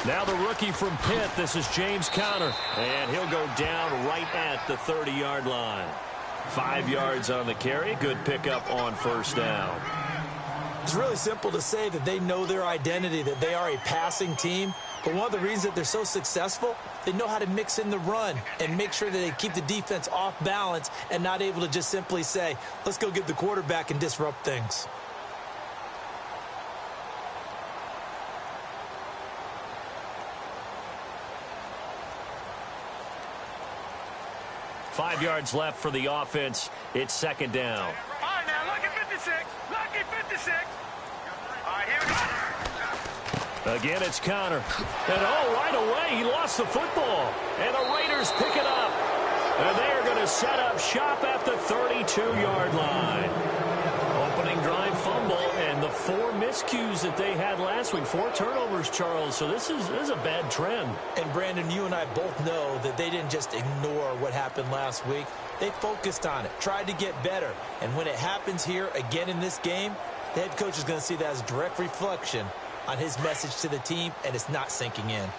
Now the rookie from Pitt, this is James Conner, and he'll go down right at the 30-yard line. 5 yards on the carry, good pickup on first down. It's really simple to say that they know their identity, that they are a passing team. But one of the reasons that they're so successful, they know how to mix in the run and make sure that they keep the defense off balance and not able to just simply say, let's go get the quarterback and disrupt things. Five yards left for the offense. It's second down. All right, now look at 56. Look at 56. All right, here we go. Again, it's Conner. And, right away, he lost the football. And the Raiders pick it up. And they are going to set up shop at the 32-yard line. Opening drive fumble, and the 4 miscues that they had last week. 4 turnovers, Charles. So this is a bad trend. And, Brandon, you and I both know that they didn't just ignore what happened last week. They focused on it, tried to get better. And when it happens here again in this game, the head coach is going to see that as a direct reflection on his message to the team, and it's not sinking in.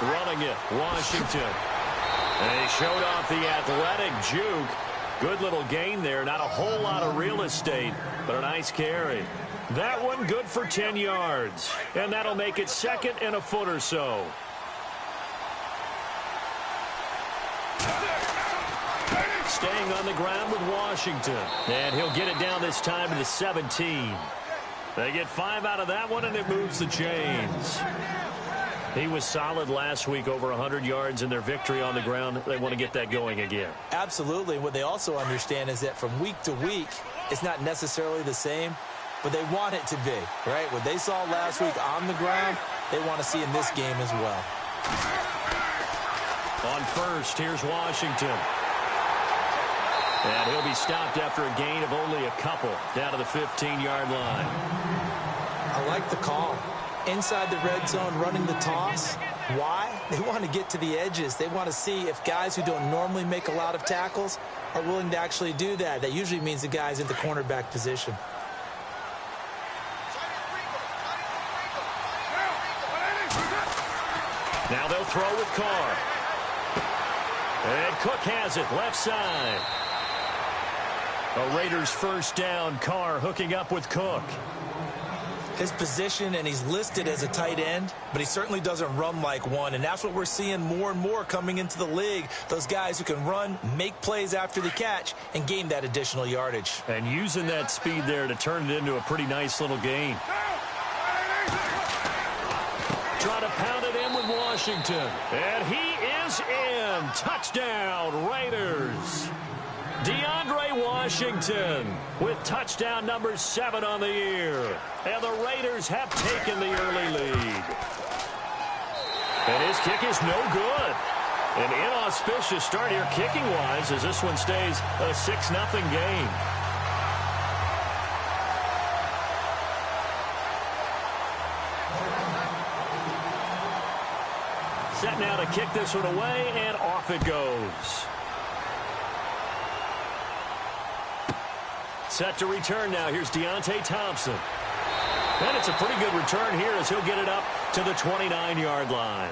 Running it, Washington. And he showed off the athletic juke. Good little gain there. Not a whole lot of real estate, but a nice carry. That one good for 10 yards. And that'll make it second and a foot or so. Staying on the ground with Washington. And he'll get it down this time to the 17. They get 5 out of that one, and it moves the chains. He was solid last week, over 100 yards in their victory on the ground. They want to get that going again. Absolutely. What they also understand is that from week to week, it's not necessarily the same, but they want it to be, right? What they saw last week on the ground, they want to see in this game as well. On first, here's Washington. And he'll be stopped after a gain of only a couple, down to the 15-yard line. I like the call. Inside the red zone, running the toss. Why? They want to get to the edges. They want to see if guys who don't normally make a lot of tackles are willing to actually do that. That usually means the guy's in the cornerback position. Now they'll throw with Carr. And Cook has it, left side. A Raiders first down. Carr hooking up with Cook. His position, and he's listed as a tight end, but he certainly doesn't run like one, and that's what we're seeing more and more coming into the league. Those guys who can run, make plays after the catch, and gain that additional yardage. And using that speed there to turn it into a pretty nice little gain. Try to pound it in with Washington. And he is in. Touchdown, Raiders. DeAndre Washington with touchdown number 7 on the year. And the Raiders have taken the early lead. And his kick is no good. An inauspicious start here kicking-wise as this one stays a 6-0 game. Set now to kick this one away, and off it goes. Set to return now. Here's Deontay Thompson. And it's a pretty good return here as he'll get it up to the 29-yard line.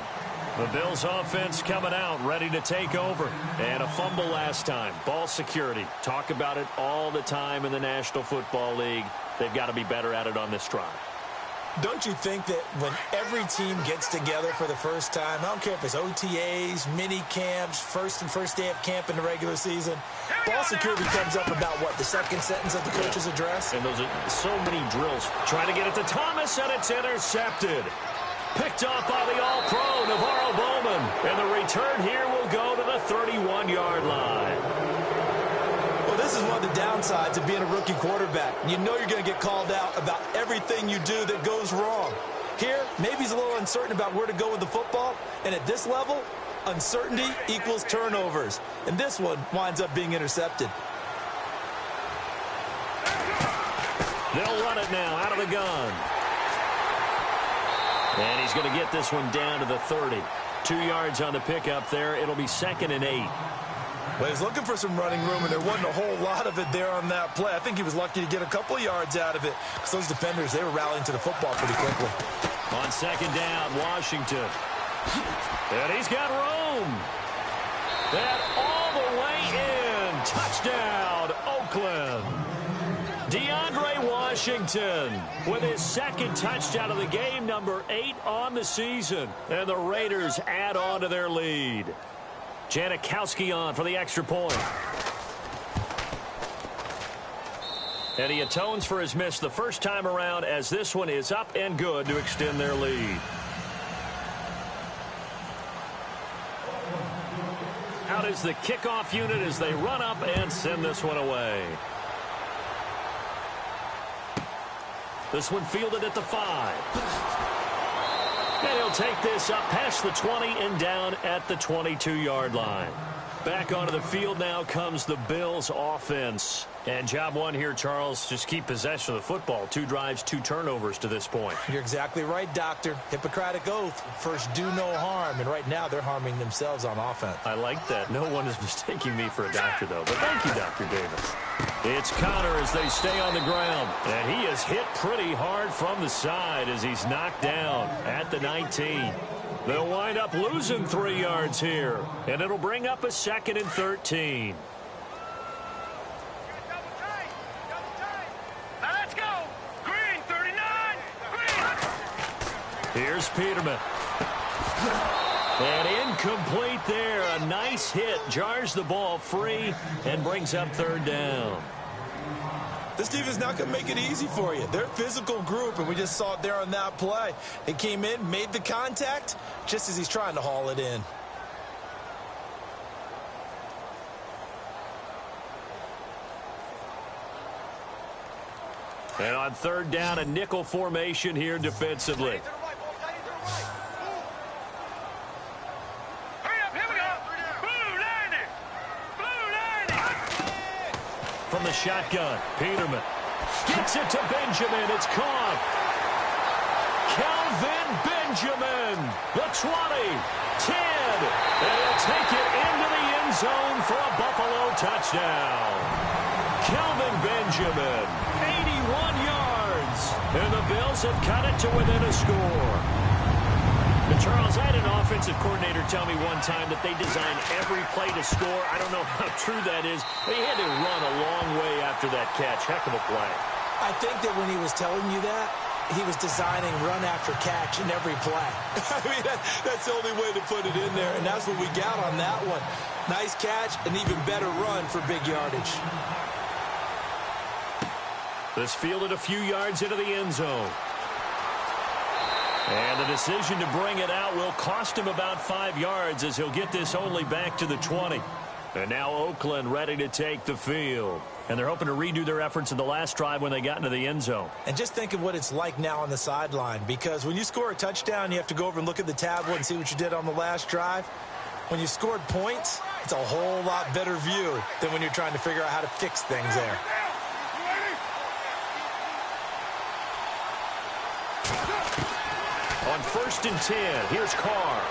The Bills offense coming out, ready to take over. And a fumble last time. Ball security. Talk about it all the time in the National Football League. They've got to be better at it on this drive. Don't you think that when every team gets together for the first time, I don't care if it's OTAs, mini camps, first day of camp in the regular season, ball security comes up about what, the second sentence of the coach's address? And those are so many drills. Trying to get it to Thomas, and it's intercepted. Picked off by the all-pro Navarro Bowman. And the return here will go to the 31-yard line. This is one of the downsides of being a rookie quarterback. You know you're going to get called out about everything you do that goes wrong. Here, maybe he's a little uncertain about where to go with the football. And at this level, uncertainty equals turnovers. And this one winds up being intercepted. They'll run it now out of the gun. And he's going to get this one down to the 30. 2 yards on the pickup there. It'll be 2nd and 8. Well, he was looking for some running room, and there wasn't a whole lot of it there on that play. I think he was lucky to get a couple of yards out of it because those defenders, they were rallying to the football pretty quickly. On second down, Washington. And he's got room. That all the way in. Touchdown, Oakland. DeAndre Washington with his second touchdown of the game, number 8 on the season. And the Raiders add on to their lead. Janikowski on for the extra point. And he atones for his miss the first time around as this one is up and good to extend their lead. Out is the kickoff unit as they run up and send this one away. This one fielded at the 5. And he'll take this up past the 20 and down at the 22-yard line. Back onto the field now comes the Bills offense. And job one here, Charles, just keep possession of the football. 2 drives, 2 turnovers to this point. You're exactly right, Doctor. Hippocratic oath. First, do no harm. And right now, they're harming themselves on offense. I like that. No one is mistaking me for a doctor, though. But thank you, Dr. Davis. It's Connor as they stay on the ground. And he is hit pretty hard from the side as he's knocked down at the 19. They'll wind up losing 3 yards here. And it'll bring up a 2nd and 13. Let's go. Green, 39. Green. Here's Peterman. And incomplete there. A nice hit. Jars the ball free and brings up 3rd down. This team is not going to make it easy for you. They're a physical group, and we just saw it there on that play. They came in, made the contact, just as he's trying to haul it in. And on 3rd down, a nickel formation here defensively. From the shotgun, Peterman gets it to Benjamin. It's caught. Kelvin Benjamin, the 20, 10, and he'll take it into the end zone for a Buffalo touchdown. Kelvin Benjamin, 81 yards, and the Bills have cut it to within a score. And Charles, I had an offensive coordinator tell me one time that they design every play to score. I don't know how true that is. They had to run a long way after that catch. Heck of a play. I think that when he was telling you that, he was designing run after catch in every play. I mean, that's the only way to put it in there, and that's what we got on that one. Nice catch, an even better run for big yardage. This fielded a few yards into the end zone. And the decision to bring it out will cost him about 5 yards as he'll get this only back to the 20. And now Oakland ready to take the field. And they're hoping to redo their efforts in the last drive when they got into the end zone. And just think of what it's like now on the sideline, because when you score a touchdown, you have to go over and look at the tablet and see what you did on the last drive. When you scored points, it's a whole lot better view than when you're trying to figure out how to fix things there. On 1st and 10, here's Carr.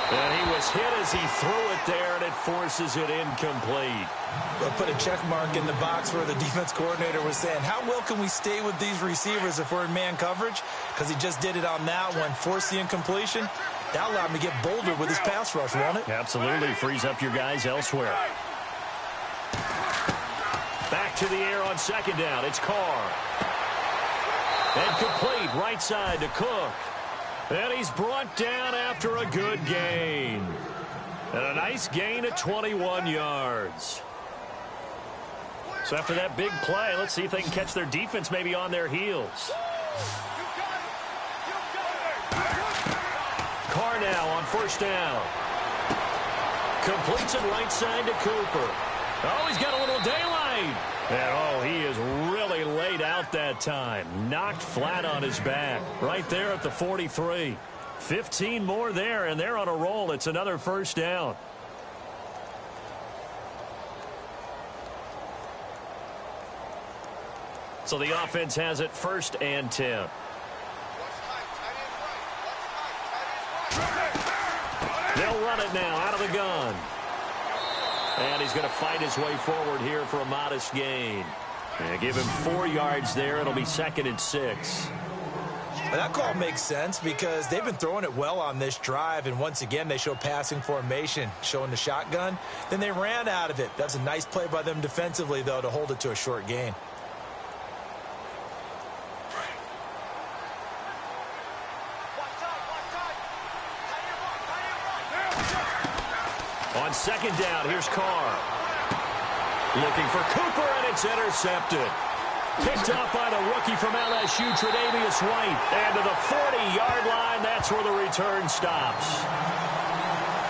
And he was hit as he threw it there, and it forces it incomplete. But put a check mark in the box where the defense coordinator was saying, how well can we stay with these receivers if we're in man coverage? Because he just did it on that one, forced the incompletion. That allowed him to get bolder with his pass rush, won't it? Absolutely, frees up your guys elsewhere. Back to the air on 2nd down, it's Carr. And complete, right side to Cook. And he's brought down after a good gain. And a nice gain of 21 yards. So after that big play, let's see if they can catch their defense maybe on their heels. Carr now on 1st down. Completes it right side to Cooper. Oh, he's got a little daylight. And, oh, he is really laid out that time. Knocked flat on his back. Right there at the 43. 15 more there, and they're on a roll. It's another 1st down. So the offense has it 1st and 10. They'll run it now out of the gun. And he's going to fight his way forward here for a modest gain. And give him 4 yards there. It'll be 2nd and 6. Well, that call makes sense because they've been throwing it well on this drive, and once again they show passing formation, showing the shotgun. Then they ran out of it. That's a nice play by them defensively, though, to hold it to a short gain. On 2nd down, here's Carr. Looking for Cooper, and it's intercepted. Picked off by the rookie from LSU, Tre'Davious White. And to the 40-yard line, that's where the return stops.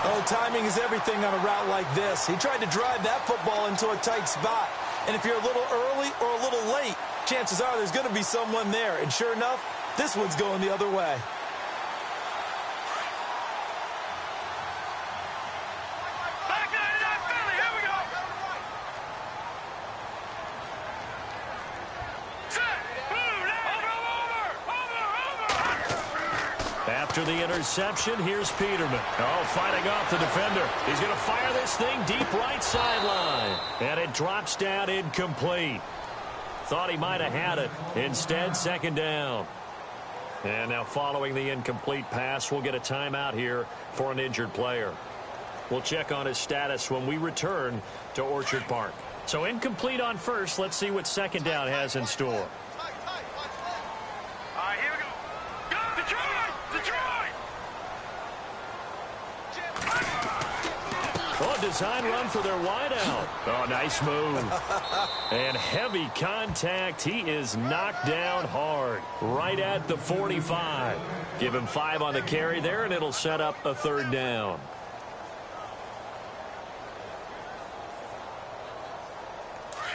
Oh, timing is everything on a route like this. He tried to drive that football into a tight spot. And if you're a little early or a little late, chances are there's going to be someone there. And sure enough, this one's going the other way. After the interception, here's Peterman. Oh, fighting off the defender. He's going to fire this thing deep right sideline. And it drops down incomplete. Thought he might have had it. Instead, 2nd down. And now following the incomplete pass, we'll get a timeout here for an injured player. We'll check on his status when we return to Orchard Park. So incomplete on first. Let's see what 2nd down has in store. Oh, design run for their wideout. Oh, nice move. And heavy contact. He is knocked down hard. Right at the 45. Give him 5 on the carry there, and it'll set up a 3rd down.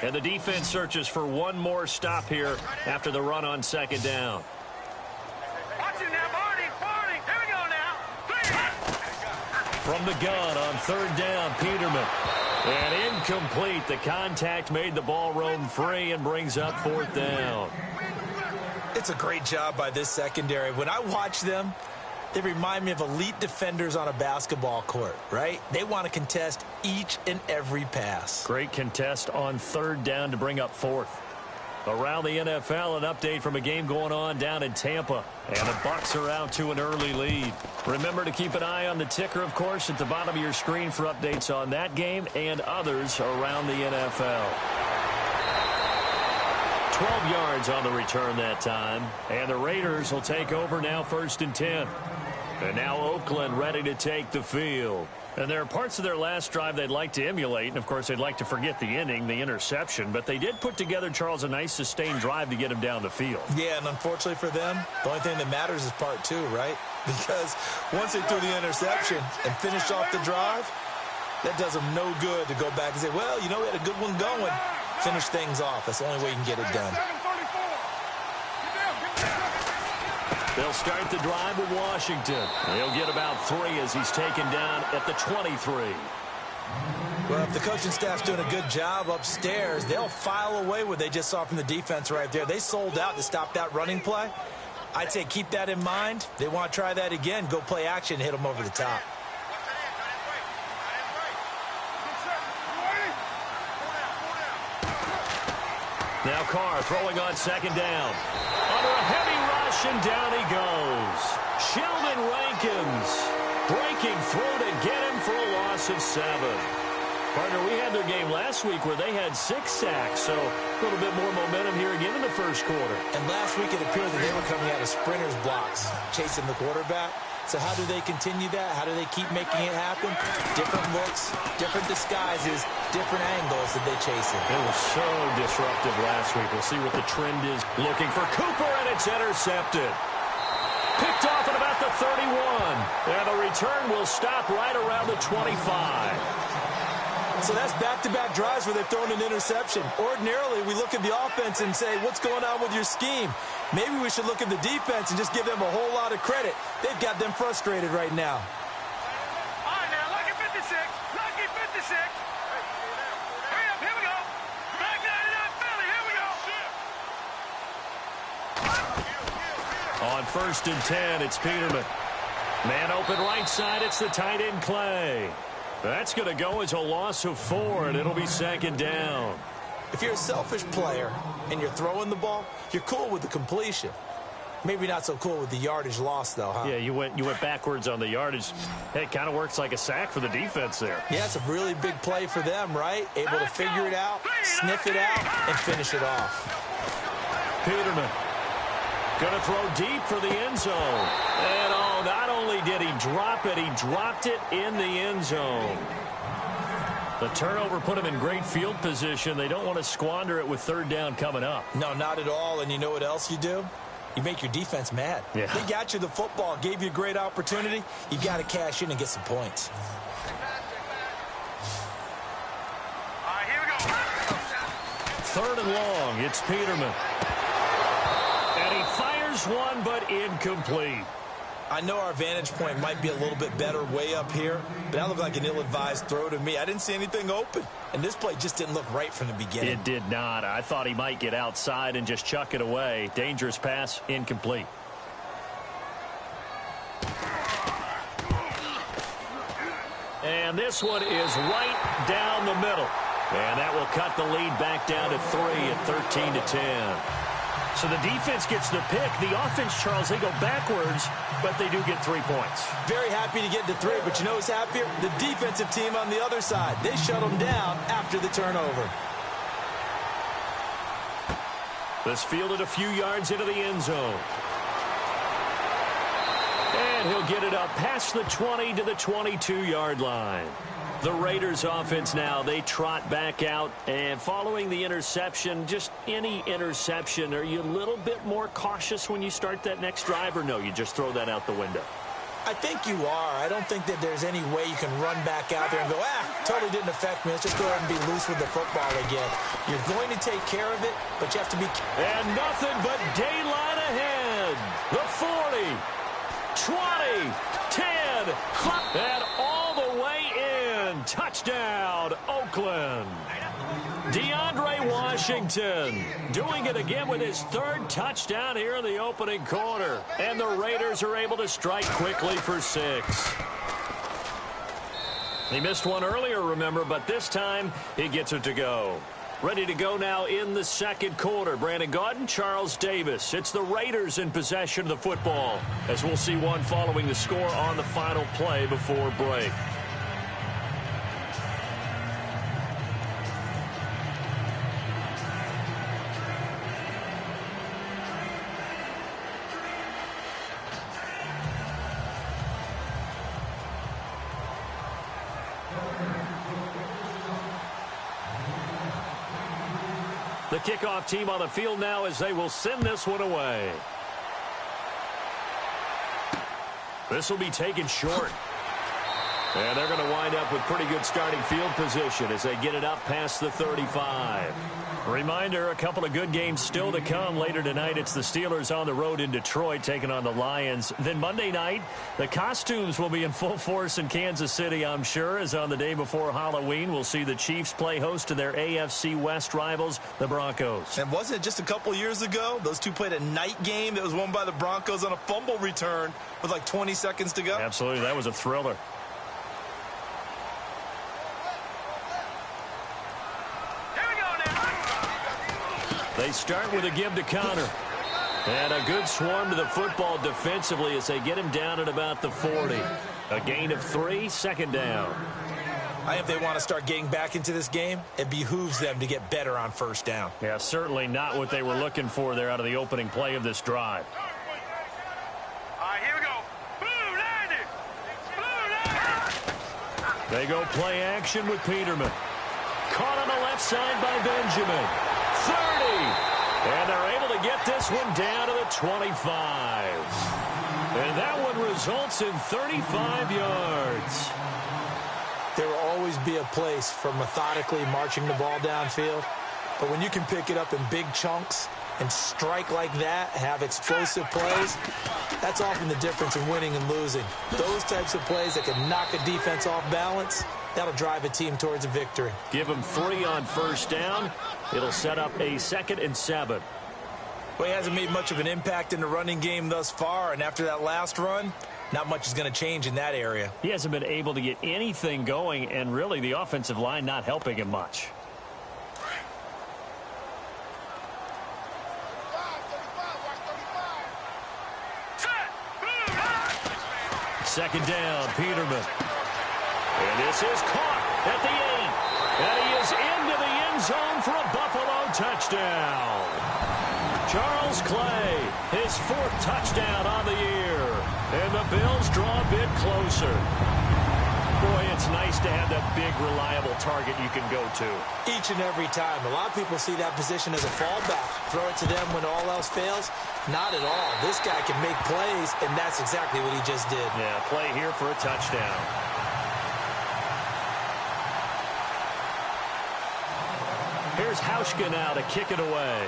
And the defense searches for one more stop here after the run on 2nd down. From the gun on 3rd down, Peterman. And incomplete. The contact made the ball roam free and brings up 4th down. It's a great job by this secondary. When I watch them, they remind me of elite defenders on a basketball court, right? They want to contest each and every pass. Great contest on 3rd down to bring up 4th. Around the NFL, an update from a game going on down in Tampa. And the Bucs are out to an early lead. Remember to keep an eye on the ticker, of course, at the bottom of your screen for updates on that game and others around the NFL. 12 yards on the return that time. And the Raiders will take over now 1st and 10. And now Oakland ready to take the field. And there are parts of their last drive they'd like to emulate. And, of course, they'd like to forget the inning, the interception. But they did put together, Charles, a nice sustained drive to get him down the field. Yeah, and unfortunately for them, the only thing that matters is part 2, right? Because once they threw the interception and finished off the drive, that does them no good to go back and say, well, you know, we had a good one going. Finish things off. That's the only way you can get it done. They'll start the drive with Washington. He'll get about 3 as he's taken down at the 23. Well, if the coaching staff's doing a good job upstairs, they'll file away what they just saw from the defense right there. They sold out to stop that running play. I'd say keep that in mind. They want to try that again. Go play action, hit them over the top. Now Carr throwing on 2nd down. Under a heavy rush, and down he goes. Sheldon Rankins breaking through to get him for a loss of 7. Partner, we had their game last week where they had 6 sacks, so a little bit more momentum here again in the 1st quarter. And last week it appeared that they were coming out of sprinters blocks, chasing the quarterback. So how do they continue that? How do they keep making it happen? Different looks, different disguises, different angles that they chase it. It was so disruptive last week. We'll see what the trend is. Looking for Cooper, and it's intercepted. Picked off at about the 31. And the return will stop right around the 25. So that's back-to-back drives where they've thrown an interception. Ordinarily, we look at the offense and say, what's going on with your scheme? Maybe we should look at the defense and just give them a whole lot of credit. They've got them frustrated right now. All right, now, lucky 56. Lucky 56. Hurry up, here we go. Back 99 Philly, here we go. On 1st and 10, it's Peterman. Man open right side, it's the tight end Clay. That's going to go as a loss of 4, and it'll be second down. If you're a selfish player and you're throwing the ball, you're cool with the completion. Maybe not so cool with the yardage loss, though, huh? Yeah, you went backwards on the yardage. Hey, it kind of works like a sack for the defense there. Yeah, it's a really big play for them, right? Able to figure it out, sniff it out, and finish it off. Peterman going to throw deep for the end zone. And, oh, not only did he drop it, he dropped it in the end zone. The turnover put him in great field position. They don't want to squander it with third down coming up. No, not at all. And you know what else you do? You make your defense mad. Yeah. They got you the football, gave you a great opportunity. You got to cash in and get some points. All right, here we go. Third and long. It's Peterman. And he fires one, but incomplete. I know our vantage point might be a little bit better way up here, but that looked like an ill-advised throw to me. I didn't see anything open, and this play just didn't look right from the beginning. It did not. I thought he might get outside and just chuck it away. Dangerous pass, incomplete. And this one is right down the middle. And that will cut the lead back down to 3 at 13-10. So the defense gets the pick. The offense, Charles, they go backwards, but they do get 3 points. Very happy to get to 3, but you know who's happier? The defensive team on the other side. They shut them down after the turnover. This fielded a few yards into the end zone. And he'll get it up past the 20 to the 22-yard line. The Raiders offense now, they trot back out, and following the interception, just any interception, are you a little bit more cautious when you start that next drive, or no, you just throw that out the window? I think you are. I don't think that there's any way you can run back out there and go, totally didn't affect me. Let's just go ahead and be loose with the football again. You're going to take care of it, but you have to be... And nothing but daylight ahead. The 40, 20, 10, 5, and all the way in. Touchdown, Oakland. DeAndre Washington doing it again with his third touchdown here in the opening quarter. And the Raiders are able to strike quickly for 6. He missed one earlier, remember, but this time he gets it to go. Ready to go now in the second quarter. Brandon Gaudin, Charles Davis. It's the Raiders in possession of the football, as we'll see one following the score on the final play before break. The kickoff team on the field now as they will send this one away. This will be taken short. And they're going to wind up with pretty good starting field position as they get it up past the 35. Reminder, a couple of good games still to come. Later tonight, it's the Steelers on the road in Detroit taking on the Lions. Then Monday night, the costumes will be in full force in Kansas City, I'm sure, as on the day before Halloween, we'll see the Chiefs play host to their AFC West rivals, the Broncos. And wasn't it just a couple years ago? Those two played a night game that was won by the Broncos on a fumble return with like 20 seconds to go. Absolutely, that was a thriller. They start with a give to Connor. And a good swarm to the football defensively as they get him down at about the 40. A gain of 3, second down. I think if they want to start getting back into this game, it behooves them to get better on first down. Yeah, certainly not what they were looking for there out of the opening play of this drive. All right, here we go. Blue 90. Blue 90. They go play action with Peterman. Caught on the left side by Benjamin. 30. And they're able to get this one down to the 25. And that one results in 35 yards. There will always be a place for methodically marching the ball downfield. But when you can pick it up in big chunks and strike like that, have explosive plays, that's often the difference in winning and losing. Those types of plays that can knock a defense off balance, that'll drive a team towards a victory. Give them 3 on first down. It'll set up a 2nd and 7. Well, he hasn't made much of an impact in the running game thus far, and after that last run, Not much is going to change in that area. He hasn't been able to get anything going, and really the offensive line not helping him much. Second down, Peterman. And this is caught at the 8. And he is into the end zone for a Buffalo touchdown. Charles Clay, his 4th touchdown on the year. And the Bills draw a bit closer. Boy, it's nice to have that big, reliable target you can go to. Each and every time. A lot of people see that position as a fallback. Throw it to them when all else fails. Not at all. This guy can make plays, and that's exactly what he just did. Yeah, play here for a touchdown. Here's Hauschka now to kick it away.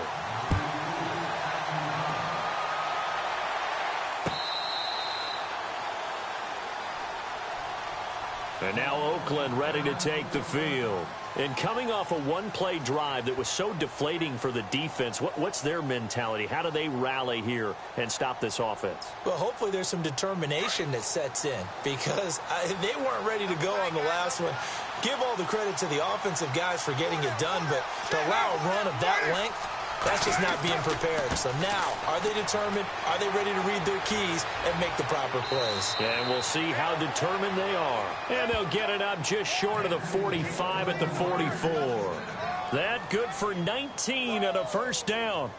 And now Oakland ready to take the field. And coming off a one-play drive that was so deflating for the defense, what's their mentality? How do they rally here and stop this offense? Well, hopefully there's some determination that sets in because they weren't ready to go on the last one. Give all the credit to the offensive guys for getting it done, but to allow a run of that length, that's just not being prepared. So now, are they determined? Are they ready to read their keys and make the proper plays? And we'll see how determined they are. And they'll get it up just short of the 45 at the 44. That good for 19 and a first down.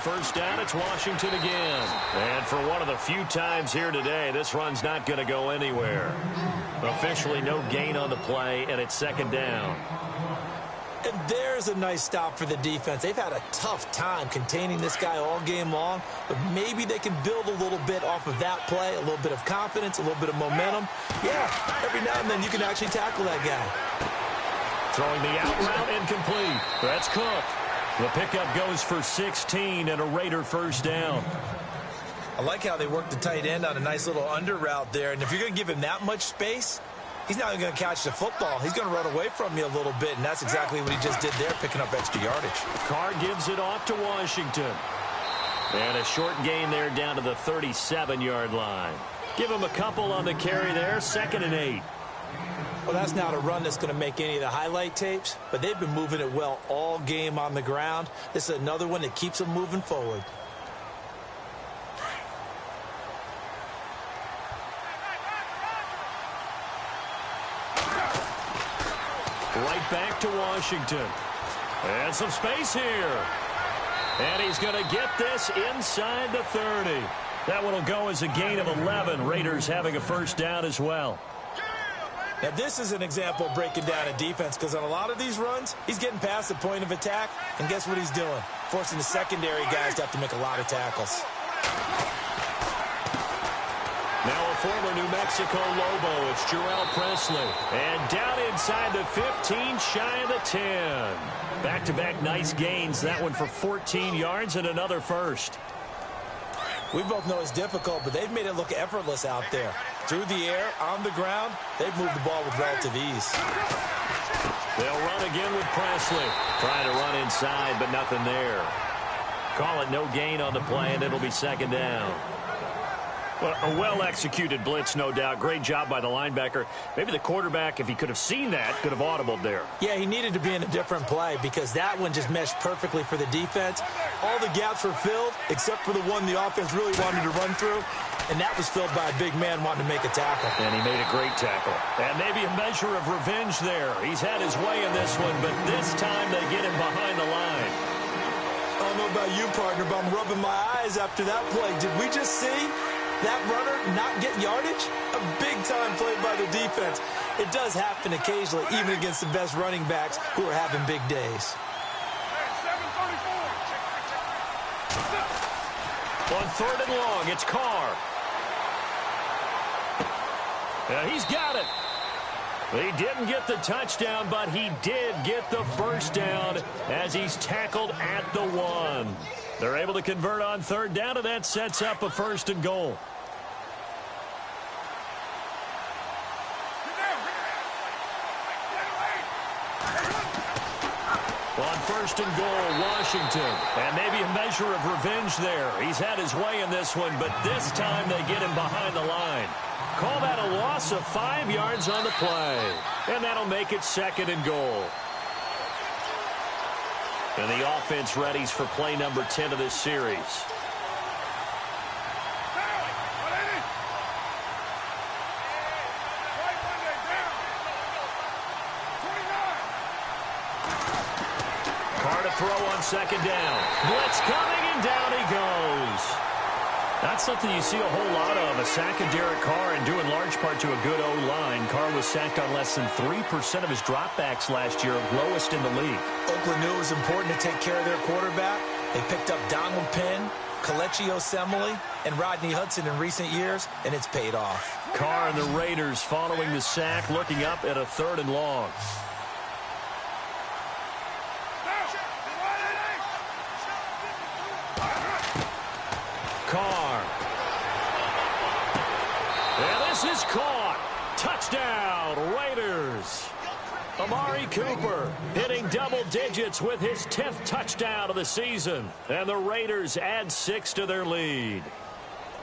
First down, it's Washington again. And for one of the few times here today, this run's not going to go anywhere. Officially no gain on the play, and it's second down. And there's a nice stop for the defense. They've had a tough time containing this guy all game long, but maybe they can build a little bit off of that play, a little bit of confidence, a little bit of momentum. Yeah, every now and then you can actually tackle that guy. Throwing the out route incomplete. That's Cook. The pickup goes for 16 and a Raider first down. I like how they work the tight end on a nice little under route there. And if you're going to give him that much space, he's not going to catch the football. He's going to run away from you a little bit, and that's exactly what he just did there, picking up extra yardage. Carr gives it off to Washington. And a short gain there down to the 37-yard line. Give him a couple on the carry there, 2nd and 8. Well, that's not a run that's going to make any of the highlight tapes, but they've been moving it well all game on the ground. This is another one that keeps them moving forward. Right back to Washington. And some space here. And he's going to get this inside the 30. That one will go as a gain of 11. Raiders having a first down as well. Now, this is an example of breaking down a defense because on a lot of these runs, he's getting past the point of attack, and guess what he's doing? Forcing the secondary guys to have to make a lot of tackles. Now a former New Mexico Lobo, it's Jarrell Presley. And down inside the 15, shy of the 10. Back-to-back nice gains, that one for 14 yards and another first. We both know it's difficult, but they've made it look effortless out there. Through the air, on the ground, they've moved the ball with relative ease. They'll run again with Presley. Trying to run inside, but nothing there. Call it no gain on the play, and it'll be second down. Well, a well-executed blitz, no doubt. Great job by the linebacker. Maybe the quarterback, if he could have seen that, could have audibled there. Yeah, he needed to be in a different play because that one just meshed perfectly for the defense. All the gaps were filled except for the one the offense really wanted to run through, and that was filled by a big man wanting to make a tackle. And he made a great tackle. And maybe a measure of revenge there. He's had his way in this one, but this time they get him behind the line. I don't know about you, partner, but I'm rubbing my eyes after that play. Did we just see that runner not get yardage? A big-time play by the defense. It does happen occasionally, even against the best running backs who are having big days. On 3rd and long, it's Carr. He's got it. He didn't get the touchdown, but he did get the first down as he's tackled at the 1. They're able to convert on third down, and that sets up a 1st and goal. On 1st and goal, Washington. And maybe a measure of revenge there. He's had his way in this one, but this time they get him behind the line. Call that a loss of 5 yards on the play. And that'll make it 2nd and goal. And the offense readies for play number 10 of this series. Carr to throw on 2nd down. Blitz coming, and down he goes. That's something you see a whole lot of, a sack of Derek Carr, and due in large part to a good O-line. Carr was sacked on less than 3% of his dropbacks last year, lowest in the league. Oakland knew it was important to take care of their quarterback. They picked up Donald Penn, Kelechi Osemele, and Rodney Hudson in recent years, and it's paid off. Carr and the Raiders following the sack, looking up at a 3rd and long. Carr. And this is caught. Touchdown, Raiders. Amari Cooper hitting double digits with his 10th touchdown of the season. And the Raiders add 6 to their lead.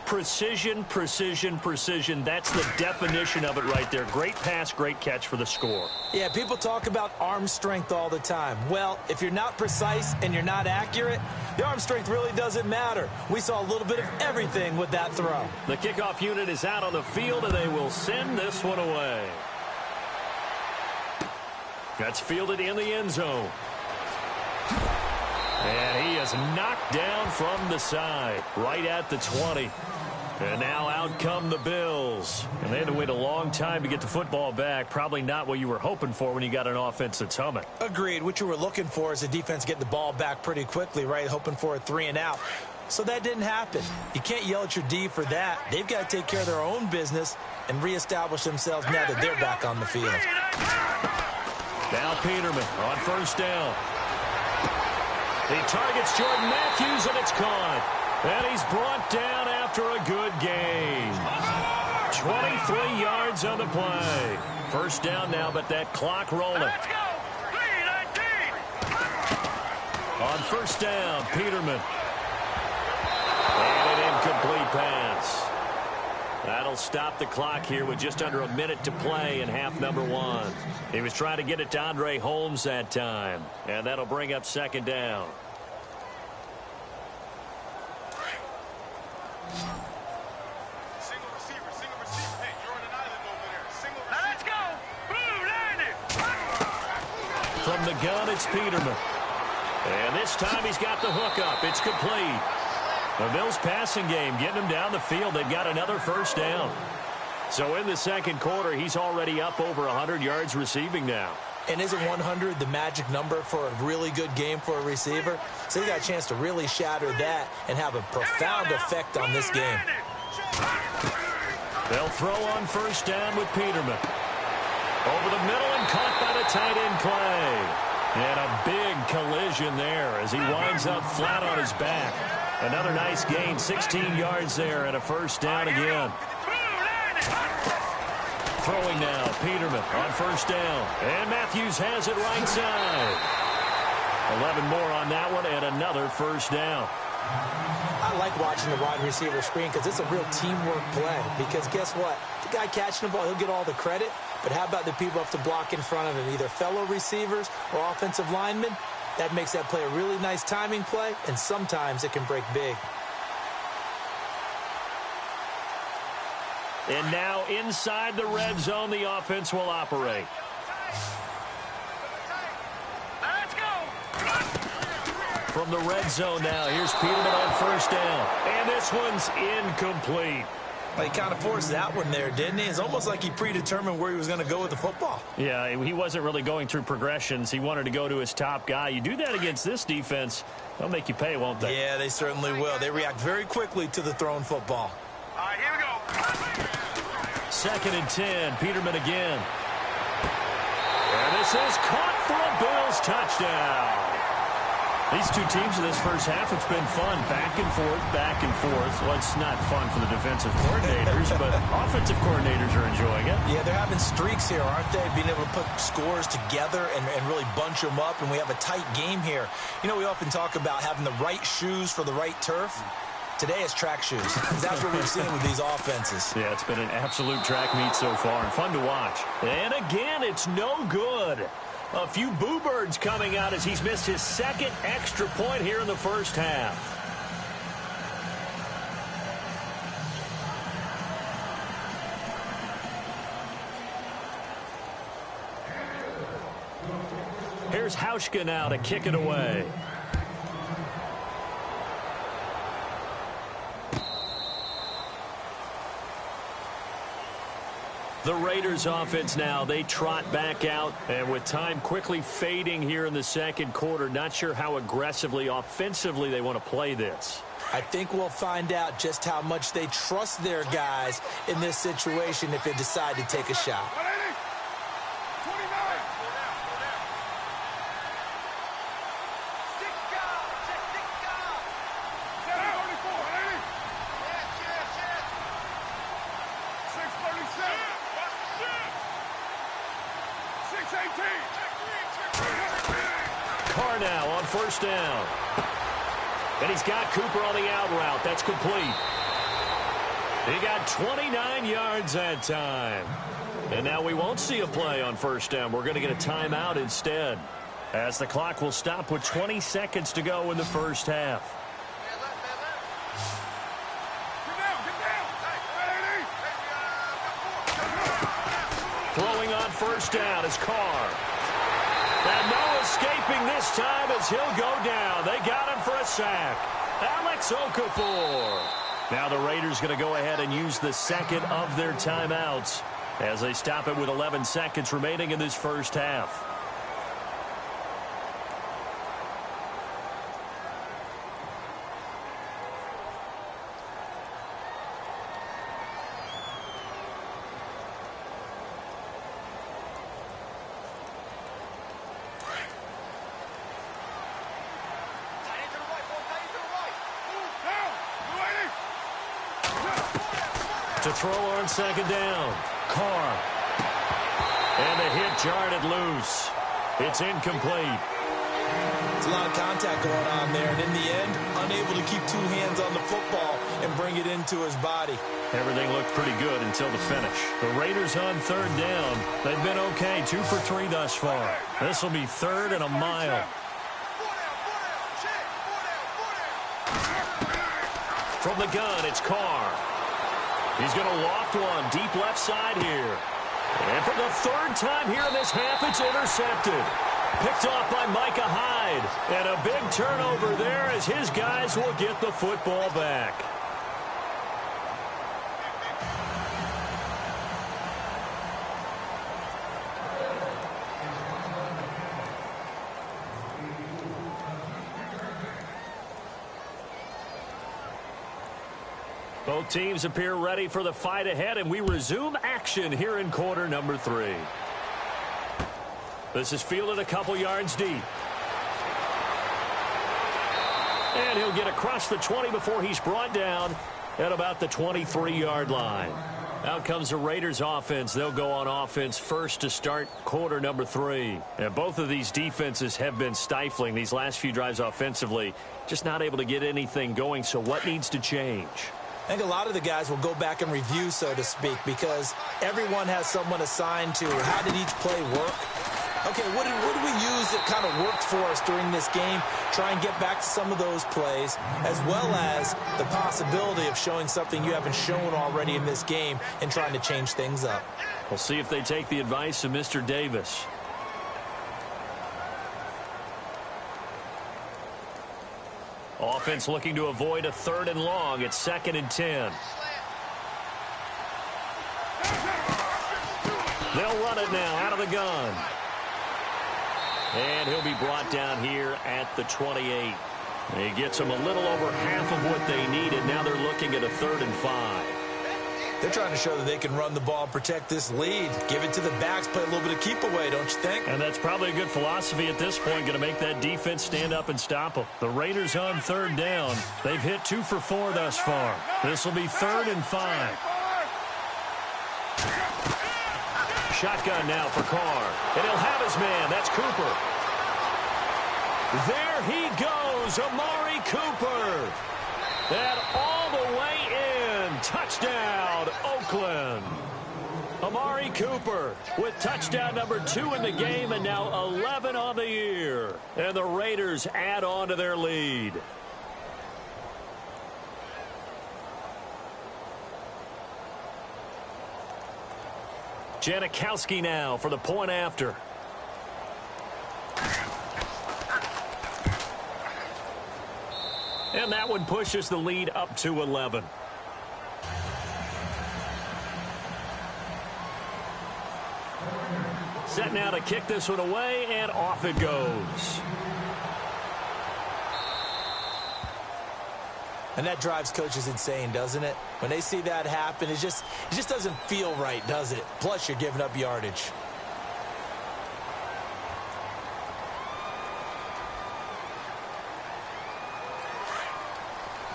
Precision, precision, precision. That's the definition of it right there. Great pass, great catch for the score. Yeah, people talk about arm strength all the time. Well, if you're not precise and you're not accurate, the arm strength really doesn't matter. We saw a little bit of everything with that throw. The kickoff unit is out on the field, and they will send this one away. That's fielded in the end zone. And he is knocked down from the side, right at the 20. And now out come the Bills. And they had to wait a long time to get the football back. Probably not what you were hoping for when you got an offense that's humming. Agreed. What you were looking for is the defense getting the ball back pretty quickly, right? Hoping for a 3 and out. So that didn't happen. You can't yell at your D for that. They've got to take care of their own business and reestablish themselves now that they're back on the field. Now Peterman on 1st down. He targets Jordan Matthews, and it's caught. And he's brought down after a good gain. 23 yards on the play. 1st down now, but that clock rolling. Let's go. 3-19. On 1st down, Peterman. And an incomplete pass. That'll stop the clock here with just under a minute to play in half number 1. He was trying to get it to Andre Holmes that time. And that'll bring up 2nd down. From the gun, it's Peterman. And this time he's got the hook up. It's complete. The Bills passing game getting him down the field. They've got another 1st down. So in the 2nd quarter, he's already up over 100 yards receiving now. And isn't 100 the magic number for a really good game for a receiver? So he got a chance to really shatter that and have a profound effect on this game. They'll throw on 1st down with Peterman. Over the middle and caught by the tight end Clay. And a big collision there as he winds up flat on his back. Another nice gain, 16 yards there and a 1st down again. Throwing now, Peterman on 1st down. And Matthews has it right side. 11 more on that one and another 1st down. I like watching the wide receiver screen because it's a real teamwork play. Because guess what? The guy catching the ball, he'll get all the credit. But how about the people up to block in front of him, either fellow receivers or offensive linemen? That makes that play a really nice timing play, and sometimes it can break big. And now inside the red zone, the offense will operate. Let's go. From the red zone now, here's Peterman on 1st down. And this one's incomplete. Well, he kind of forced that one there, didn't he? It's almost like he predetermined where he was going to go with the football. Yeah, he wasn't really going through progressions. He wanted to go to his top guy. You do that against this defense, they'll make you pay, won't they? Yeah, they certainly will. They react very quickly to the thrown football. All right, here we go. 2nd and 10, Peterman again. And this is caught for a Bills touchdown. These two teams in this first half, it's been fun. Back and forth, back and forth. Well, it's not fun for the defensive coordinators, but offensive coordinators are enjoying it. Yeah, they're having streaks here, aren't they? Being able to put scores together and really bunch them up, and we have a tight game here. You know, we often talk about having the right shoes for the right turf. Today is track shoes. That's what we've seen with these offenses. Yeah, it's been an absolute track meet so far, and fun to watch. And again, it's no good. A few boo birds coming out as he's missed his second extra point here in the first half. Here's Hauschka now to kick it away. The Raiders offense now, they trot back out, and with time quickly fading here in the second quarter, not sure how aggressively, offensively they want to play this. I think we'll find out just how much they trust their guys in this situation if they decide to take a shot. Carr now on first down. And he's got Cooper on the out route. That's complete. He got 29 yards that time. And now we won't see a play on first down. We're going to get a timeout instead, as the clock will stop with 20 seconds to go in the first half. Throwing on first down is Carr. And no escaping this time as he'll go down. They got him for a sack. Alex Okafor. Now the Raiders going to go ahead and use the second of their timeouts as they stop it with 11 seconds remaining in this first half. To throw on second down, Carr. And the hit jarred it loose. It's incomplete. It's a lot of contact going on there, and in the end, unable to keep two hands on the football and bring it into his body. Everything looked pretty good until the finish. The Raiders on third down. They've been okay, 2 for 3 thus far. This will be third and a mile. From the gun, it's Carr. He's going to loft one deep left side here. And for the third time here in this half, it's intercepted. Picked off by Micah Hyde. And a big turnover there as his guys will get the football back. Both teams appear ready for the fight ahead, and we resume action here in quarter number 3. This is fielded a couple yards deep. And he'll get across the 20 before he's brought down at about the 23-yard line. Out comes the Raiders offense. They'll go on offense first to start quarter number 3. And both of these defenses have been stifling these last few drives offensively. Just not able to get anything going, so what needs to change? I think a lot of the guys will go back and review, so to speak, because everyone has someone assigned to how did each play work. Okay, what did we use that kind of worked for us during this game? Try and get back to some of those plays, as well as the possibility of showing something you haven't shown already in this game and trying to change things up. We'll see if they take the advice of Mr. Davis. Offense looking to avoid a 3rd and long. It's 2nd and 10. They'll run it now out of the gun. And he'll be brought down here at the 28. He gets them a little over half of what they needed. Now they're looking at a 3rd and 5. They're trying to show that they can run the ball and protect this lead. Give it to the backs, play a little bit of keep away, don't you think? And that's probably a good philosophy at this point, going to make that defense stand up and stop them. The Raiders on 3rd down. They've hit 2 for 4 thus far. This will be 3rd and 5. Shotgun now for Carr. And he'll have his man. That's Cooper. There he goes, Amari Cooper. And all the way in. Touchdown, Oakland. Amari Cooper with touchdown number 2 in the game and now 11 on the year. And the Raiders add on to their lead. Janikowski now for the point after. And that one pushes the lead up to 11. Set now to kick this one away, and off it goes. And that drives coaches insane, doesn't it? When they see that happen, it just doesn't feel right, does it? Plus, you're giving up yardage.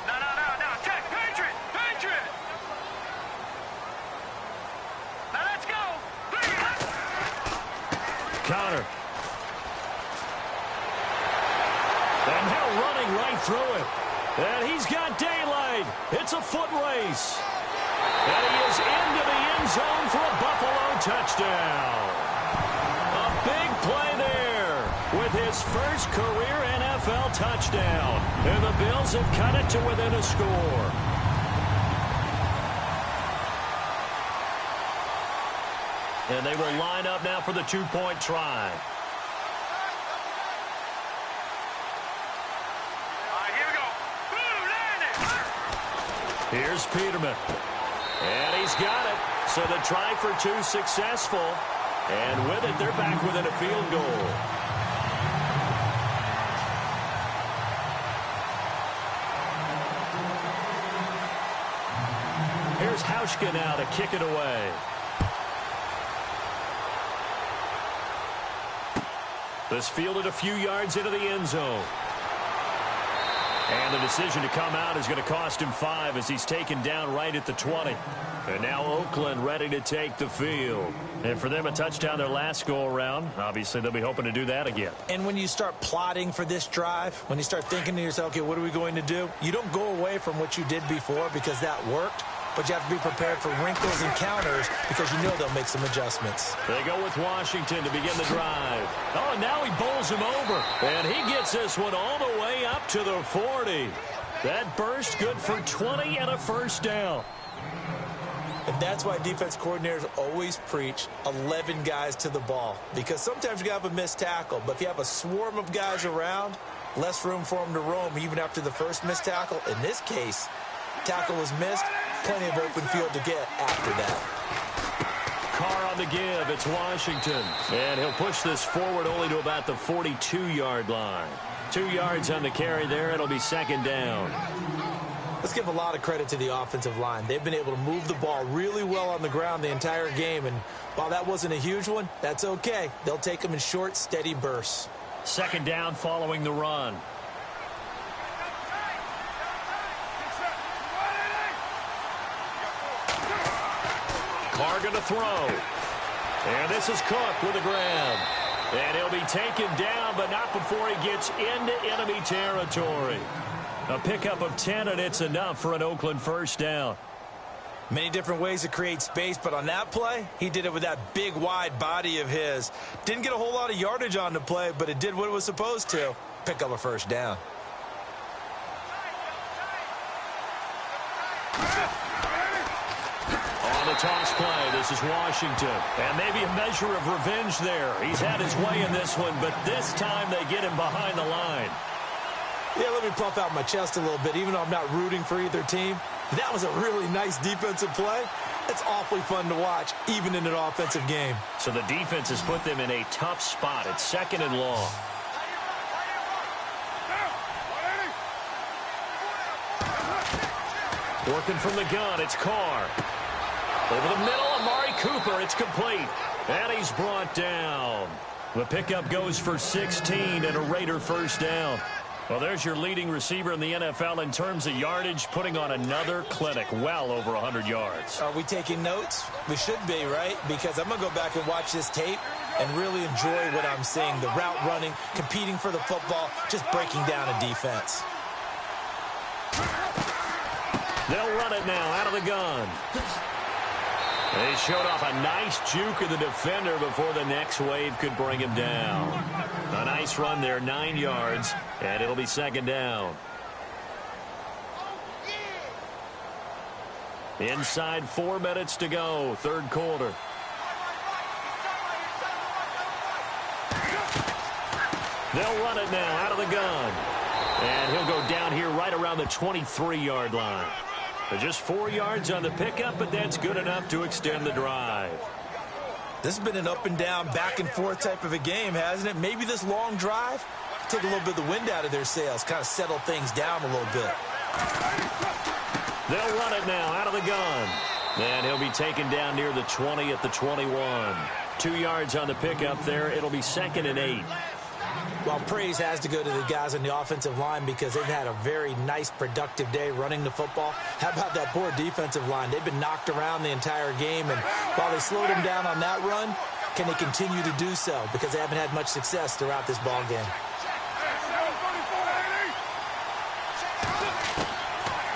No. Check. Patriot. Now let's go. Connor. And now running right through it. And he's got daylight. It's a foot race. And he is into the end zone for a Buffalo touchdown. A big play there with his first career NFL touchdown. And the Bills have cut it to within a score. And they will line up now for the 2-point try. Here's Peterman. And he's got it. So the try for 2 successful. And with it, they're back within a field goal. Here's Hauschka now to kick it away. This fielded a few yards into the end zone. And the decision to come out is going to cost him 5 as he's taken down right at the 20. And now Oakland ready to take the field. And for them, a touchdown their last go-around. Obviously, they'll be hoping to do that again. And when you start plotting for this drive, when you start thinking to yourself, okay, what are we going to do? You don't go away from what you did before because that worked. But you have to be prepared for wrinkles and counters because you know they'll make some adjustments. They go with Washington to begin the drive. Oh, and now he bowls him over. And he gets this one all the way up to the 40. That burst good for 20 and a first down. And that's why defense coordinators always preach 11 guys to the ball. Because sometimes you have a missed tackle. But if you have a swarm of guys around, less room for them to roam even after the first missed tackle. In this case, tackle was missed. Plenty of open field to get after that. Carr on the give. It's Washington. And he'll push this forward only to about the 42-yard line. 2 yards on the carry there. It'll be second down. Let's give a lot of credit to the offensive line. They've been able to move the ball really well on the ground the entire game. And while that wasn't a huge one, that's okay. They'll take them in short, steady bursts. Second down following the run. Carr going to throw. And this is Cook with a grab. And he'll be taken down, but not before he gets into enemy territory. A pickup of 10, and it's enough for an Oakland first down. Many different ways to create space, but on that play, he did it with that big, wide body of his. Didn't get a whole lot of yardage on the play, but it did what it was supposed to. Pick up a first down. On the toss play, this is Washington. And maybe a measure of revenge there. He's had his way in this one, but this time they get him behind the line. Yeah, let me puff out my chest a little bit, even though I'm not rooting for either team. That was a really nice defensive play. It's awfully fun to watch, even in an offensive game. So the defense has put them in a tough spot. It's second and long. Working from the gun, it's Carr. Over the middle, Amari Cooper. It's complete. And he's brought down. The pickup goes for 16 and a Raider first down. Well, there's your leading receiver in the NFL in terms of yardage, putting on another clinic, well over 100 yards. Are we taking notes? We should be, right? Because I'm going to go back and watch this tape and really enjoy what I'm seeing. The route running, competing for the football, just breaking down a defense. They'll run it now out of the gun. They showed off a nice juke of the defender before the next wave could bring him down. A nice run there, 9 yards, and it'll be second down. Inside 4 minutes to go, third quarter. They'll run it now out of the gun. And he'll go down here right around the 23-yard line. Just 4 yards on the pickup, but that's good enough to extend the drive. This has been an up and down, back and forth type of a game, hasn't it? Maybe this long drive, take a little bit of the wind out of their sails, kind of settle things down a little bit. They'll run it now out of the gun. And he'll be taken down near the 20 at the 21. 2 yards on the pickup there. It'll be 2nd and 8. Well, praise has to go to the guys on the offensive line because they've had a very nice, productive day running the football. How about that poor defensive line? They've been knocked around the entire game, and while they slowed them down on that run, can they continue to do so? Because they haven't had much success throughout this ball game.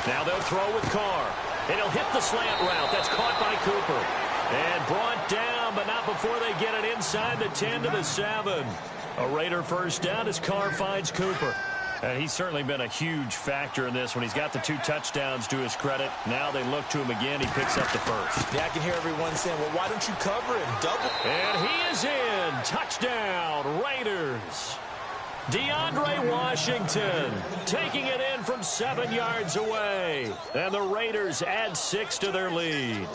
Now they'll throw with Carr. And he'll hit the slant route. That's caught by Cooper. And brought down, but not before they get it inside the 10 to the 7. A Raider first down as Carr finds Cooper. And he's certainly been a huge factor in this when he's got the 2 touchdowns to his credit. Now they look to him again. He picks up the first. Yeah, I can hear everyone saying, well, why don't you cover him? Double. And he is in. Touchdown, Raiders. DeAndre Washington taking it in from 7 yards away. And the Raiders add 6 to their lead.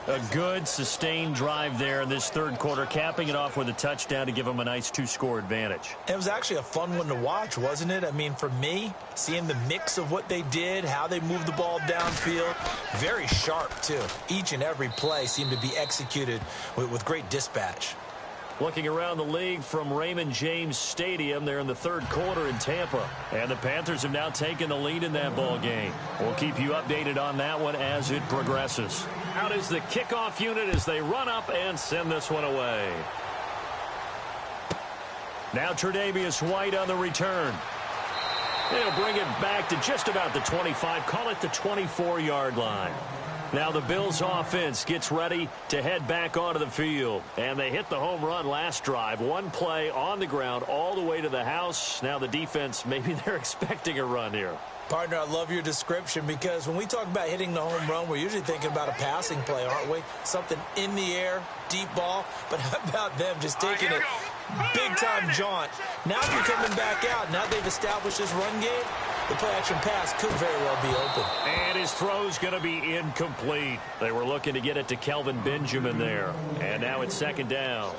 A good, sustained drive there in this third quarter, capping it off with a touchdown to give them a nice 2-score advantage. It was actually a fun one to watch, wasn't it? I mean, for me, seeing the mix of what they did, how they moved the ball downfield, very sharp, too. Each and every play seemed to be executed with great dispatch. Looking around the league from Raymond James Stadium, they're in the third quarter in Tampa. And the Panthers have now taken the lead in that ball game. We'll keep you updated on that one as it progresses. Out is the kickoff unit as they run up and send this one away. Now Tre'Davious White on the return. They'll bring it back to just about the 25, call it the 24-yard line. Now the Bills offense gets ready to head back onto the field. And they hit the home run last drive. One play on the ground all the way to the house. Now the defense, maybe they're expecting a run here. Partner, I love your description because when we talk about hitting the home run, we're usually thinking about a passing play, aren't we? Something in the air, deep ball. But how about them just taking it big-time jaunt? Now they're coming back out. Now they've established this run game. The play-action pass could very well be open. And his throw's going to be incomplete. They were looking to get it to Kelvin Benjamin there. And now it's second down.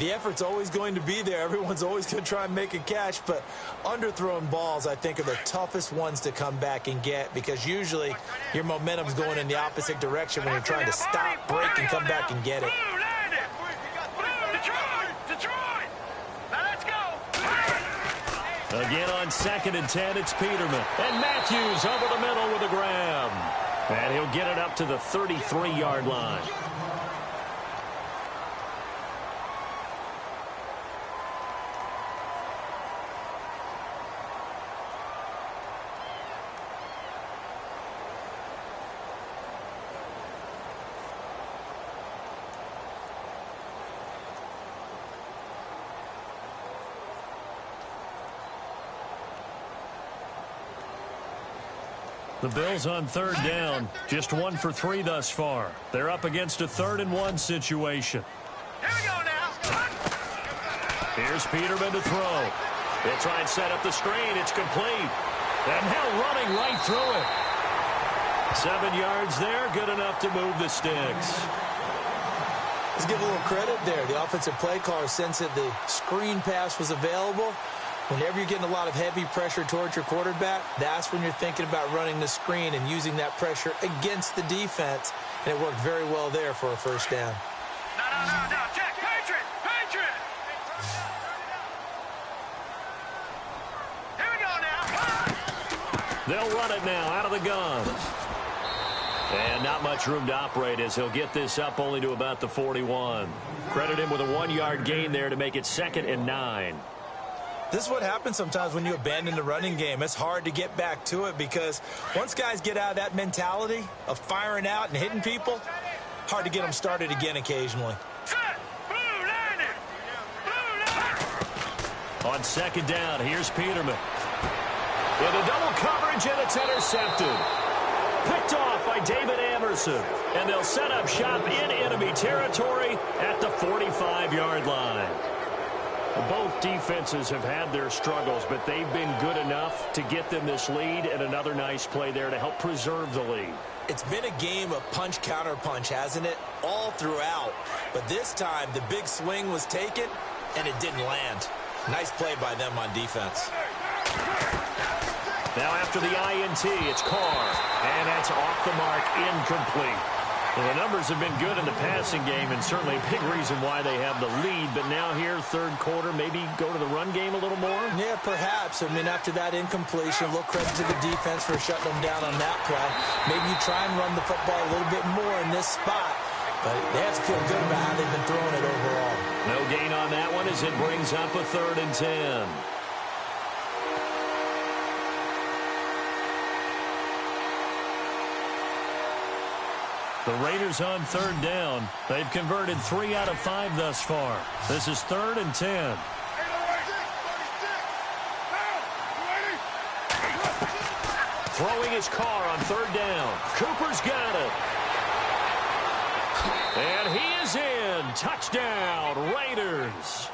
The effort's always going to be there. Everyone's always going to try and make a catch, but underthrown balls, I think, are the toughest ones to come back and get because usually your momentum's going in the opposite direction when you're trying to stop, break, and come back and get it. Detroit! Now let's go! Again on 2nd and 10, it's Peterman. And Matthews over the middle with a grab. And he'll get it up to the 33-yard line. The Bills on third down, just 1 for 3 thus far. They're up against a 3rd and 1 situation. Here we go now. Here's Peterman to throw. They'll try and set up the screen. It's complete. And now running right through it. 7 yards there, good enough to move the sticks. Let's give a little credit there. The offensive play caller sensed that the screen pass was available. Whenever you're getting a lot of heavy pressure towards your quarterback, that's when you're thinking about running the screen and using that pressure against the defense. And it worked very well there for a first down. No. Check. Patriot. Here we go now. They'll run it now out of the gun. And not much room to operate as he'll get this up only to about the 41. Credit him with a 1-yard gain there to make it 2nd and 9. This is what happens sometimes when you abandon the running game. It's hard to get back to it because once guys get out of that mentality of firing out and hitting people, hard to get them started again occasionally. On 2nd down, here's Peterman. Into double coverage, and it's intercepted. Picked off by David Anderson. And they'll set up shop in enemy territory at the 45-yard line. Both defenses have had their struggles, but they've been good enough to get them this lead, and another nice play there to help preserve the lead. It's been a game of punch-counter-punch, hasn't it? All throughout. But this time, the big swing was taken, and it didn't land. Nice play by them on defense. Now after the INT, it's Carr, and that's off the mark, incomplete. Well, the numbers have been good in the passing game, and certainly a big reason why they have the lead. But now here, third quarter, maybe go to the run game a little more? Yeah, perhaps. I mean, after that incompletion, a little credit to the defense for shutting them down on that play. Maybe you try and run the football a little bit more in this spot. But they have to feel good about how they've been throwing it overall. No gain on that one as it brings up a 3rd and 10. The Raiders on 3rd down. They've converted 3 out of 5 thus far. This is 3rd and 10. Throwing his car on 3rd down. Cooper's got it. And he is in. Touchdown, Raiders.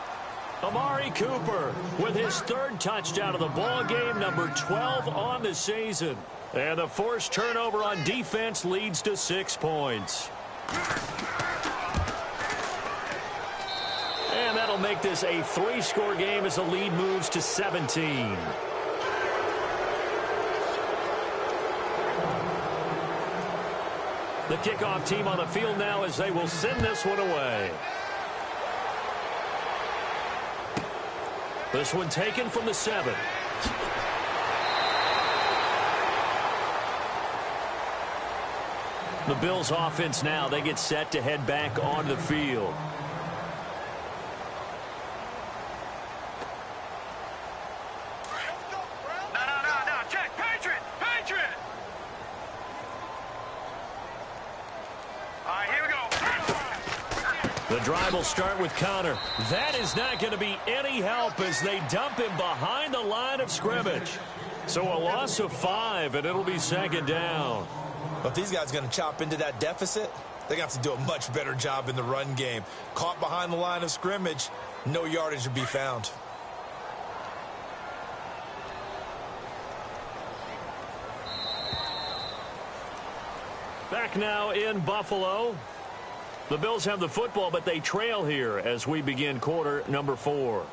Amari Cooper with his 3rd touchdown of the ball game, number 12 on the season. And the forced turnover on defense leads to 6 points. And that'll make this a 3-score game as the lead moves to 17. The kickoff team on the field now as they will send this one away. This one taken from the 7. The Bills offense now, they get set to head back on the field. No. Check. Patriot. All right, here we go. The drive will start with Connor. That is not going to be any help as they dump him behind the line of scrimmage. So a loss of 5, and it'll be 2nd down. Well, if these guys are going to chop into that deficit, they're going to have to do a much better job in the run game. Caught behind the line of scrimmage, no yardage to be found. Back now in Buffalo. The Bills have the football, but they trail here as we begin quarter number 4.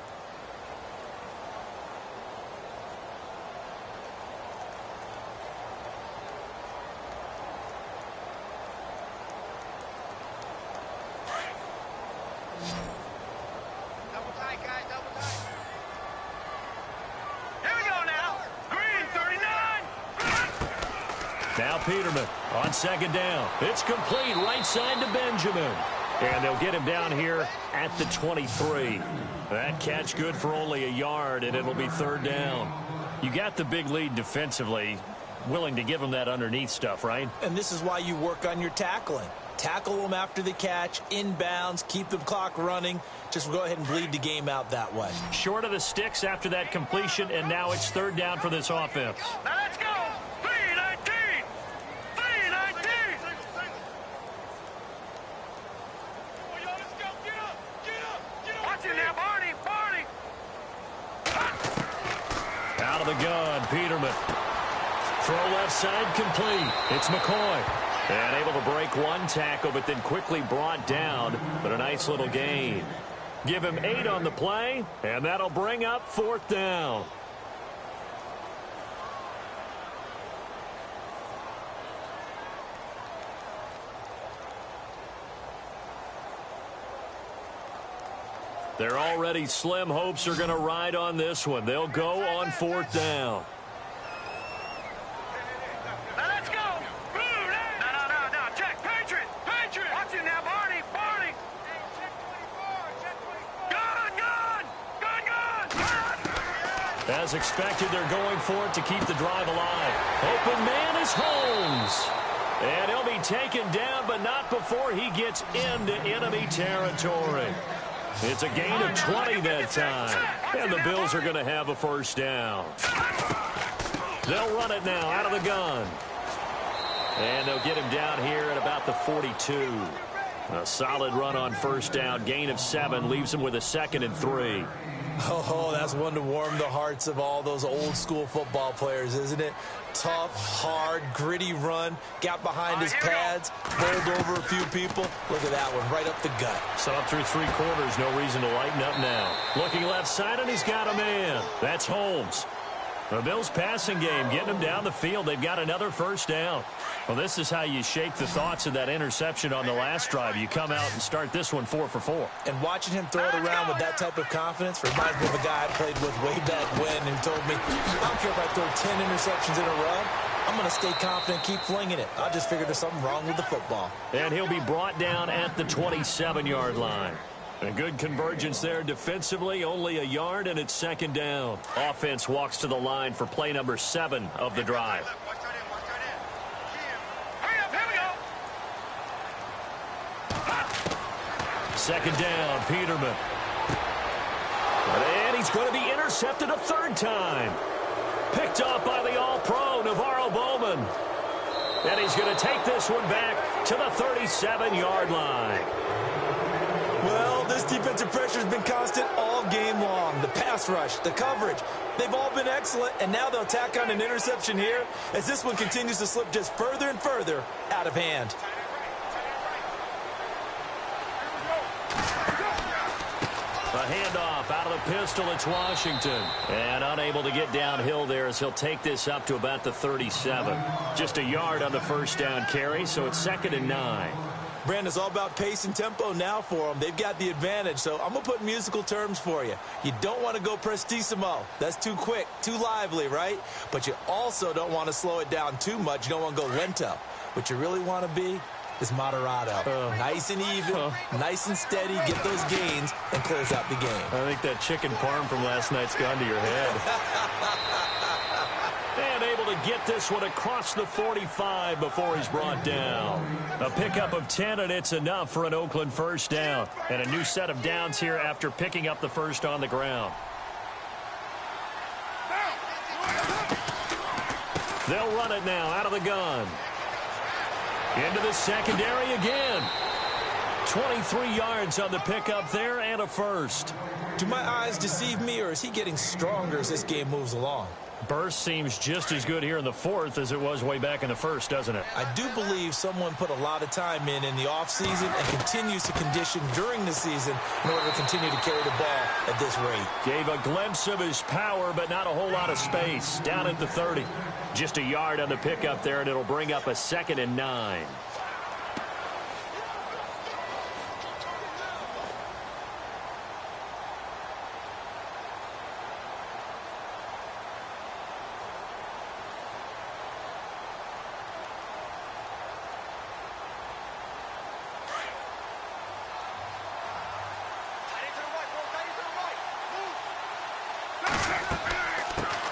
Now Peterman on 2nd down. It's complete right side to Benjamin. And they'll get him down here at the 23. That catch good for only a yard, and it'll be 3rd down. You got the big lead defensively. Willing to give him that underneath stuff, right? And this is why you work on your tackling. Tackle them after the catch, inbounds, keep the clock running. Just go ahead and bleed the game out that way. Short of the sticks after that completion, and now it's 3rd down for this offense. Now let's go. 3-19. 3-19. Watch it now, Barney. Out of the gun, Peterman. Throw left side complete. It's McCoy. And able to break one tackle, but then quickly brought down. But a nice little gain. Give him 8 on the play, and that'll bring up 4th down. Their already slim hopes are going to ride on this one. They'll go on 4th down. Now let's go. No. Check. Patriot. Watch it now, Barney. Gun. As expected, they're going for it to keep the drive alive. Open man is Holmes. And he'll be taken down, but not before he gets into enemy territory. It's a gain of 20 that time. And the Bills are going to have a 1st down. They'll run it now out of the gun. And they'll get him down here at about the 42. A solid run on 1st down. Gain of 7 leaves him with a 2nd and 3. Oh, that's one to warm the hearts of all those old school football players, isn't it? Tough, hard, gritty run. Got behind his pads, bowled over a few people. Look at that one, right up the gut. So up through 3 quarters, no reason to lighten up now. Looking left side, and he's got a man. That's Holmes. The Bills' passing game, getting them down the field. They've got another 1st down. Well, this is how you shake the thoughts of that interception on the last drive. You come out and start this one 4 for 4. And watching him throw it around with that type of confidence reminds me of a guy I played with way back when who told me, I don't care if I throw 10 interceptions in a row. I'm going to stay confident, keep flinging it. I just figured there's something wrong with the football. And he'll be brought down at the 27-yard line. A good convergence there defensively, only a yard, and it's 2nd down. Offense walks to the line for play number 7 of the drive. Hurry up, here we go. 2nd down, Peterman. And he's going to be intercepted a 3rd time. Picked off by the All-Pro, Navarro Bowman. And he's going to take this one back to the 37-yard line. Well, this defensive pressure has been constant all game long. The pass rush, the coverage, they've all been excellent, and now they'll tack on an interception here as this one continues to slip just further and further out of hand. A handoff out of the pistol. It's Washington. And unable to get downhill there as he'll take this up to about the 37. Just a yard on the 1st down carry, so it's 2nd and 9. Brandon, it's all about pace and tempo now for them. They've got the advantage, so I'm going to put musical terms for you. You don't want to go prestissimo. That's too quick, too lively, right? But you also don't want to slow it down too much. You don't want to go lento. What you really want to be is moderato. Nice and even, nice and steady, get those gains, and close out the game. I think that chicken parm from last night's gone to your head. And able to get this one across the 45 before he's brought down. A pickup of 10, and it's enough for an Oakland 1st down. And a new set of downs here after picking up the 1st on the ground. They'll run it now out of the gun. Into the secondary again. 23 yards on the pickup there and a 1st. Do my eyes deceive me, or is he getting stronger as this game moves along? Burst seems just as good here in the 4th as it was way back in the 1st, doesn't it? I do believe someone put a lot of time in the offseason and continues to condition during the season in order to continue to carry the ball at this rate. Gave a glimpse of his power, but not a whole lot of space. Down at the 30. Just a yard on the pickup there, and it'll bring up a 2nd and 9.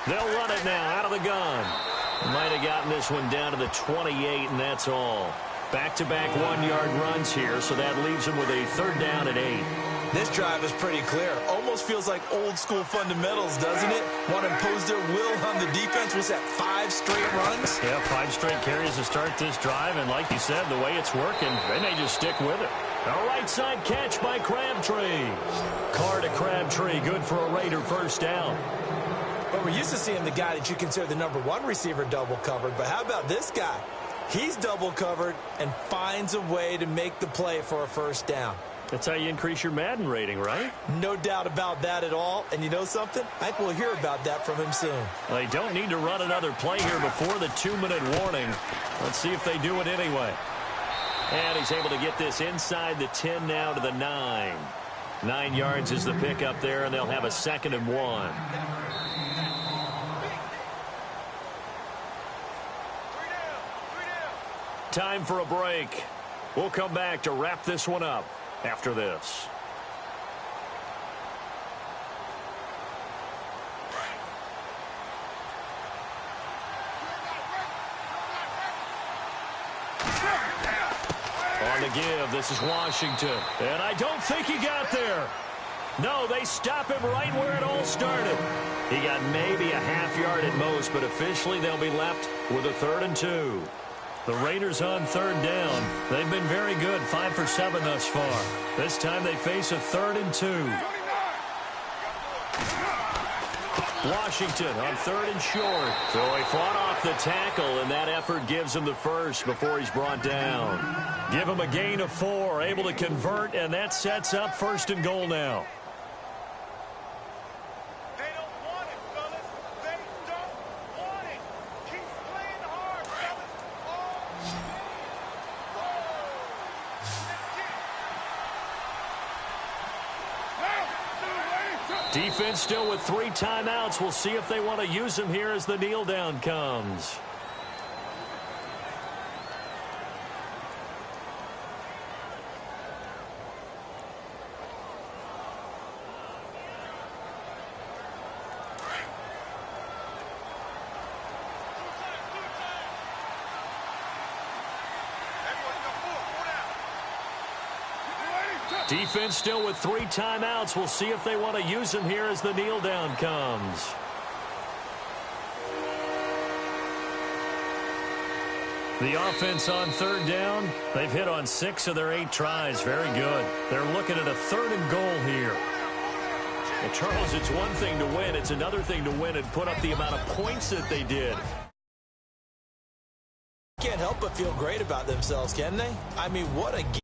They'll run it now out of the gun. Might have gotten this one down to the 28, and that's all. Back-to-back 1-yard runs here, so that leaves them with a 3rd down and 8. This drive is pretty clear. Almost feels like old-school fundamentals, doesn't it? Want to impose their will on the defense. Was that 5 straight runs? Yeah, 5 straight carries to start this drive, and like you said, the way it's working, they may just stick with it. A right-side catch by Crabtree. Carr to Crabtree, good for a Raider 1st down. But we're used to seeing the guy that you consider the #1 receiver double covered. But how about this guy? He's double covered and finds a way to make the play for a 1st down. That's how you increase your Madden rating, right? No doubt about that at all. And you know something? I think we'll hear about that from him soon. They don't need to run another play here before the 2-minute warning. Let's see if they do it anyway. And he's able to get this inside the 10 now to the 9. 9 yards is the pickup there, and they'll have a 2nd and 1. Time for a break. We'll come back to wrap this one up after this. On the give, this is Washington. And I don't think he got there. No, they stop him right where it all started. He got maybe a half yard at most, but officially they'll be left with a 3rd and 2. The Raiders on 3rd down. They've been very good, 5 for 7 thus far. This time they face a 3rd and 2. Washington on 3rd and short. So he fought off the tackle, and that effort gives him the first before he's brought down. Give him a gain of 4, able to convert, and that sets up 1st and goal now. Defense still with 3 timeouts. We'll see if they want to use them here as the kneel down comes. Defense still with 3 timeouts. We'll see if they want to use them here as the kneel down comes. The offense on 3rd down. They've hit on 6 of their 8 tries. Very good. They're looking at a 3rd and goal here. Well, Charles, it's one thing to win. It's another thing to win and put up the amount of points that they did. Can't help but feel great about themselves, can they? I mean, what a game.